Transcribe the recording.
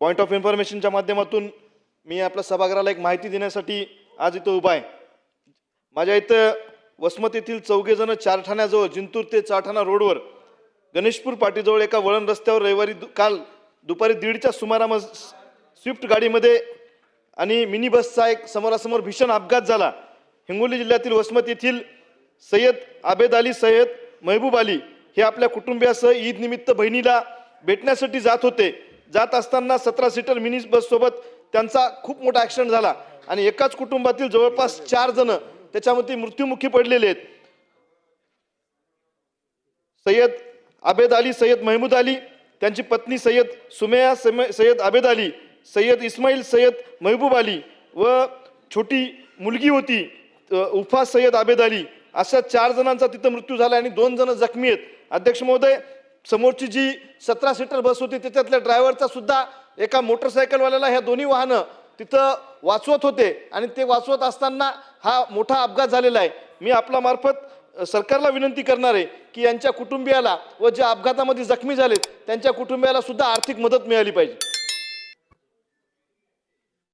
Point of इन्फॉर्मेशनच्या माध्यमातून मी आपल्या सभागृहाला एक माहिती देण्यासाठी आज इथं उभा आहे। माझ्या इथं वसमत येथील चौघेजण चारठाण्याजवळ जिंतूर ते चारठाणा रोडवर गणेशपूर पाटीजवळ एका वळण रस्त्यावर रविवारी काल दुपारी 1:30च्या सुमारास स्विफ्ट गाडीमध्ये आणि मिनी बसचा एक समोरासमोर भीषण अपघात झाला। हिंगोली जिल्ह्यातील वसमत येथील सय्यद आबेद अली सय्यद महबूब अली हे आपल्या कुटुंबियासह ईद निमित्त बहिणीला भेटण्यासाठी जात होते। जात असताना 17 सीटर मिनी बस सोबत त्यांचा खूप मोठा ॲक्सिडेंट झाला आणि एकाच कुटुंबातील जवळपास 4 जण त्याच्यामध्ये मृत्युमुखी पडलेले आहेत। सय्यद आबेद अली सय्यद महमूद अली, त्यांची पत्नी सय्यद सुमेया सय्यद आबेद अली, सय्यद इस्माईल सय्यद महबूब अली व छोटी मुलगी होती उफा सय्यद आबेद अली, अशा 4 जणांचा तिथं मृत्यू झाला आणि 2 जण जखमी आहेत। अध्यक्ष महोदय, समोरची जी 17 सीटर बस होती त्याच्यातल्या ड्रायव्हरचा सुद्धा एका मोटरसायकलवाल्याला ह्या दोन्ही वाहनं तिथं वाचवत होते आणि ते वाचवत असताना हा मोठा अपघात झालेला आहे। मी आपल्या मार्फत सरकारला विनंती करणार आहे की यांच्या कुटुंबियाला व ज्या अपघातामध्ये जखमी झालेत त्यांच्या कुटुंबियाला सुद्धा आर्थिक मदत मिळाली पाहिजे।